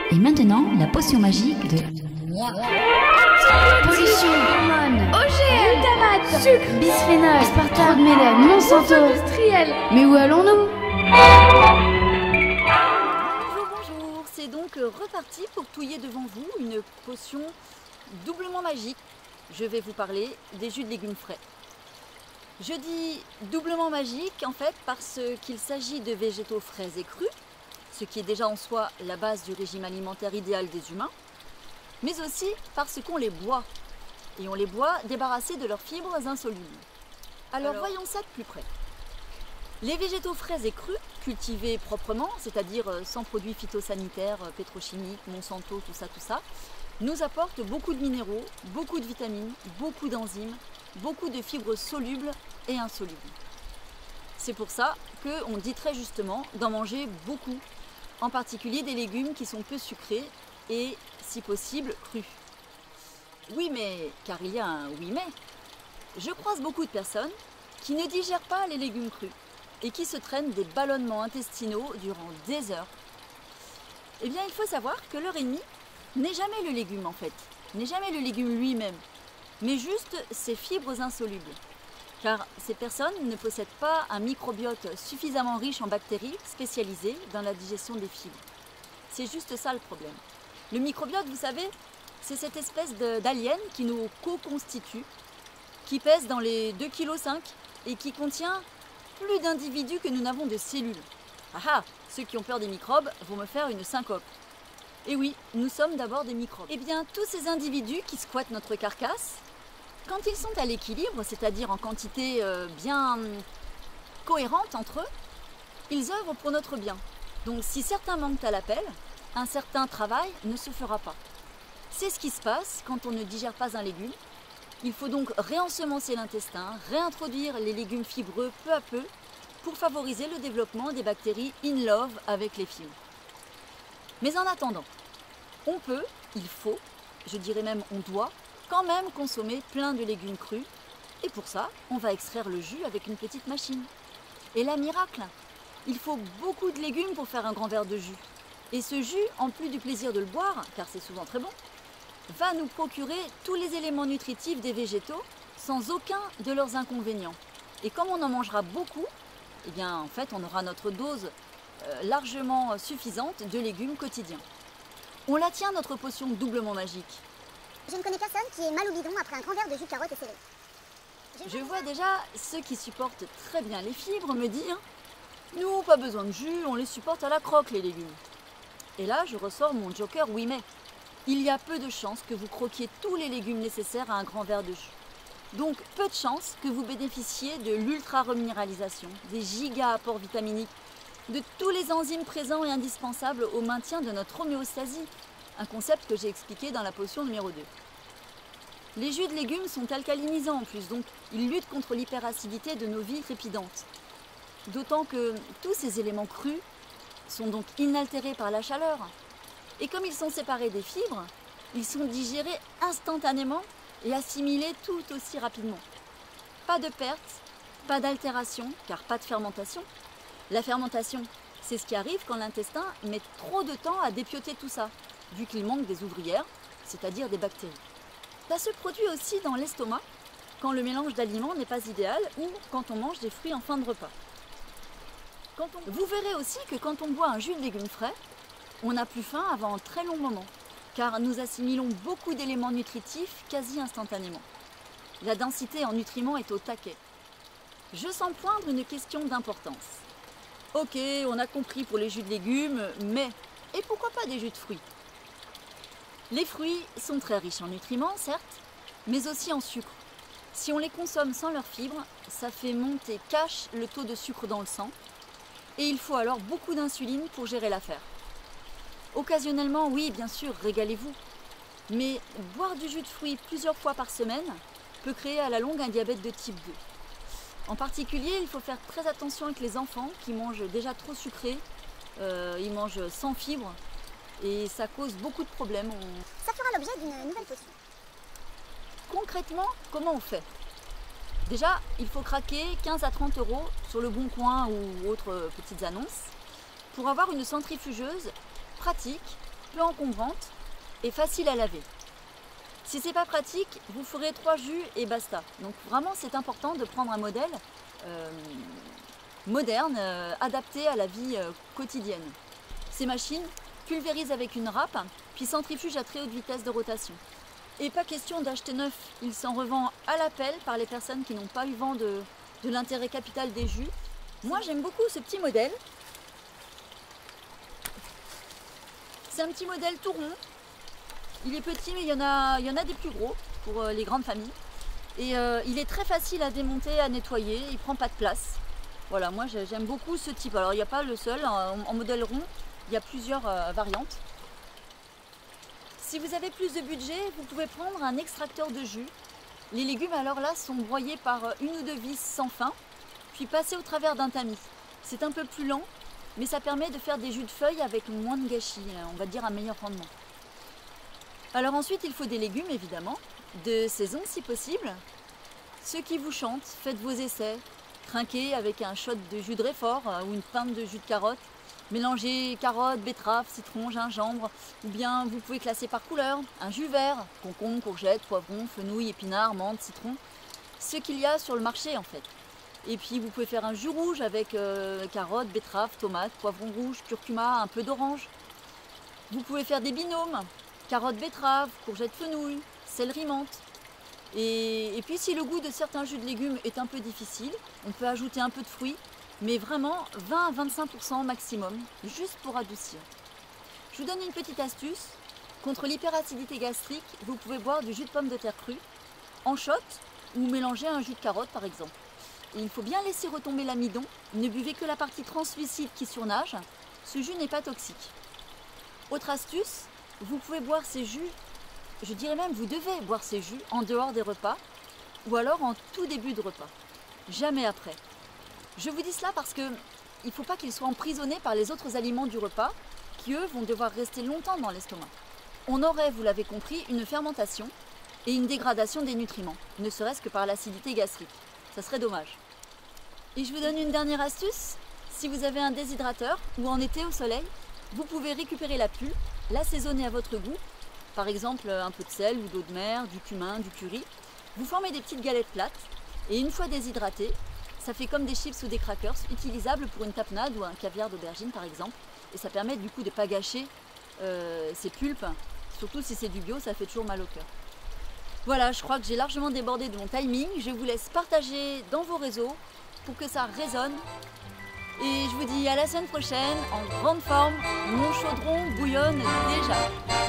Et maintenant, la potion magique de... Pollution, hormones, OGM, glutamate, sucre, bisphénol, trop aspartame, de mélaine, Monsanto. industriel. Mais où allons-nous? Bonjour, c'est donc reparti pour touiller devant vous une potion doublement magique. Je vais vous parler des jus de légumes frais. Je dis doublement magique en fait parce qu'il s'agit de végétaux frais et crus, ce qui est déjà en soi la base du régime alimentaire idéal des humains, mais aussi parce qu'on les boit, et on les boit débarrassés de leurs fibres insolubles. Alors voyons ça de plus près. Les végétaux frais et crus, cultivés proprement, c'est-à-dire sans produits phytosanitaires, pétrochimiques, Monsanto, tout ça, nous apportent beaucoup de minéraux, beaucoup de vitamines, beaucoup d'enzymes, beaucoup de fibres solubles et insolubles. C'est pour ça qu'on dit très justement d'en manger beaucoup, en particulier des légumes qui sont peu sucrés et, si possible, crus. Oui mais, car il y a un oui mais, je croise beaucoup de personnes qui ne digèrent pas les légumes crus et qui se traînent des ballonnements intestinaux durant des heures. Eh bien, il faut savoir que leur ennemi n'est jamais le légume en fait, n'est jamais le légume lui-même, mais juste ses fibres insolubles. Car ces personnes ne possèdent pas un microbiote suffisamment riche en bactéries spécialisées dans la digestion des fibres. C'est juste ça le problème. Le microbiote, vous savez, c'est cette espèce d'alien qui nous co-constitue, qui pèse dans les 2,5 kg et qui contient plus d'individus que nous n'avons de cellules. Ah ah, ceux qui ont peur des microbes vont me faire une syncope. Et oui, nous sommes d'abord des microbes. Eh bien, tous ces individus qui squattent notre carcasse, quand ils sont à l'équilibre, c'est-à-dire en quantité bien cohérente entre eux, ils œuvrent pour notre bien. Donc si certains manquent à l'appel, un certain travail ne se fera pas. C'est ce qui se passe quand on ne digère pas un légume. Il faut donc réensemencer l'intestin, réintroduire les légumes fibreux peu à peu pour favoriser le développement des bactéries in love avec les fibres. Mais en attendant, on peut, il faut, je dirais même on doit, quand même consommer plein de légumes crus. Et pour ça, on va extraire le jus avec une petite machine. Et là, miracle, il faut beaucoup de légumes pour faire un grand verre de jus. Et ce jus, en plus du plaisir de le boire, car c'est souvent très bon, va nous procurer tous les éléments nutritifs des végétaux sans aucun de leurs inconvénients. Et comme on en mangera beaucoup, eh bien en fait on aura notre dose largement suffisante de légumes quotidiens. On la tient notre potion doublement magique. Je ne connais personne qui est mal au bidon après un grand verre de jus de carotte et céleri. Je vois déjà ceux qui supportent très bien les fibres me dire « Nous, pas besoin de jus, on les supporte à la croque les légumes. » Et là, je ressors mon joker oui mais. Il y a peu de chances que vous croquiez tous les légumes nécessaires à un grand verre de jus. Donc, peu de chances que vous bénéficiez de l'ultra-reminéralisation, des giga-apports vitaminiques, de tous les enzymes présents et indispensables au maintien de notre homéostasie, un concept que j'ai expliqué dans la potion numéro 2. Les jus de légumes sont alcalinisants en plus, donc ils luttent contre l'hyperacidité de nos vies trépidantes. D'autant que tous ces éléments crus sont donc inaltérés par la chaleur. Et comme ils sont séparés des fibres, ils sont digérés instantanément et assimilés tout aussi rapidement. Pas de perte, pas d'altération, car pas de fermentation. La fermentation, c'est ce qui arrive quand l'intestin met trop de temps à dépioter tout ça, vu qu'il manque des ouvrières, c'est-à-dire des bactéries. Ça se produit aussi dans l'estomac, quand le mélange d'aliments n'est pas idéal ou quand on mange des fruits en fin de repas. Vous verrez aussi que quand on boit un jus de légumes frais, on n'a plus faim avant un très long moment, car nous assimilons beaucoup d'éléments nutritifs quasi instantanément. La densité en nutriments est au taquet. Je sens poindre une question d'importance. Ok, on a compris pour les jus de légumes, mais et pourquoi pas des jus de fruits? Les fruits sont très riches en nutriments, certes, mais aussi en sucre. Si on les consomme sans leurs fibres, ça fait monter cash le taux de sucre dans le sang, et il faut alors beaucoup d'insuline pour gérer l'affaire. Occasionnellement, oui, bien sûr, régalez-vous. Mais boire du jus de fruits plusieurs fois par semaine peut créer à la longue un diabète de type 2. En particulier, il faut faire très attention avec les enfants qui mangent déjà trop sucré, ils mangent sans fibres et ça cause beaucoup de problèmes. Ça fera l'objet d'une nouvelle potion. Concrètement, comment on fait? Déjà, il faut craquer 15 à 30 € sur le Bon Coin ou autres petites annonces pour avoir une centrifugeuse pratique peu encombrante et facile à laver. Si c'est pas pratique, vous ferez 3 jus et basta. Donc vraiment c'est important de prendre un modèle moderne, adapté à la vie quotidienne. Ces machines pulvérisent avec une râpe, puis centrifugent à très haute vitesse de rotation. Et pas question d'acheter neuf, il s'en revend à l'appel par les personnes qui n'ont pas eu vent de l'intérêt capital des jus. Moi j'aime beaucoup ce petit modèle. C'est un petit modèle tout rond. Il est petit mais il y en a des plus gros pour les grandes familles. Et il est très facile à démonter, à nettoyer, il prend pas de place. Voilà, moi j'aime beaucoup ce type. Alors il n'y a pas le seul, en modèle rond, il y a plusieurs variantes. Si vous avez plus de budget, vous pouvez prendre un extracteur de jus. Les légumes alors là sont broyés par une ou deux vis sans fin, puis passés au travers d'un tamis. C'est un peu plus lent, mais ça permet de faire des jus de feuilles avec moins de gâchis, on va dire un meilleur rendement. Alors ensuite il faut des légumes évidemment, de saison si possible. Ceux qui vous chantent, faites vos essais, trinquez avec un shot de jus de réfort ou une pinte de jus de carotte. Mélangez carottes, betteraves, citron, gingembre, ou bien vous pouvez classer par couleur, un jus vert, concombre, courgette, poivron, fenouil, épinard, menthe, citron, ce qu'il y a sur le marché en fait. Et puis vous pouvez faire un jus rouge avec carottes, betteraves, tomates, poivron rouge, curcuma, un peu d'orange. Vous pouvez faire des binômes, carottes, betteraves, courgettes, fenouil, céleri, menthe. Et puis si le goût de certains jus de légumes est un peu difficile, on peut ajouter un peu de fruits, mais vraiment 20 à 25% maximum, juste pour adoucir. Je vous donne une petite astuce. Contre l'hyperacidité gastrique, vous pouvez boire du jus de pomme de terre cru, en shot, ou mélanger un jus de carotte par exemple. Et il faut bien laisser retomber l'amidon, ne buvez que la partie translucide qui surnage, ce jus n'est pas toxique. Autre astuce, vous pouvez boire ces jus, je dirais même vous devez boire ces jus en dehors des repas, ou alors en tout début de repas, jamais après. Je vous dis cela parce qu'il ne faut pas qu'ils soient emprisonnés par les autres aliments du repas qui, eux, vont devoir rester longtemps dans l'estomac. On aurait, vous l'avez compris, une fermentation et une dégradation des nutriments, ne serait-ce que par l'acidité gastrique. Ça serait dommage. Et je vous donne une dernière astuce. Si vous avez un déshydrateur ou en été au soleil, vous pouvez récupérer la pulpe, l'assaisonner à votre goût, par exemple un peu de sel ou d'eau de mer, du cumin, du curry. Vous formez des petites galettes plates et une fois déshydratées, ça fait comme des chips ou des crackers, utilisables pour une tapenade ou un caviar d'aubergine par exemple. Et ça permet du coup de ne pas gâcher ces pulpes, surtout si c'est du bio, ça fait toujours mal au cœur. Voilà, je crois que j'ai largement débordé de mon timing. Je vous laisse partager dans vos réseaux pour que ça résonne. Et je vous dis à la semaine prochaine, en grande forme. Mon chaudron bouillonne déjà.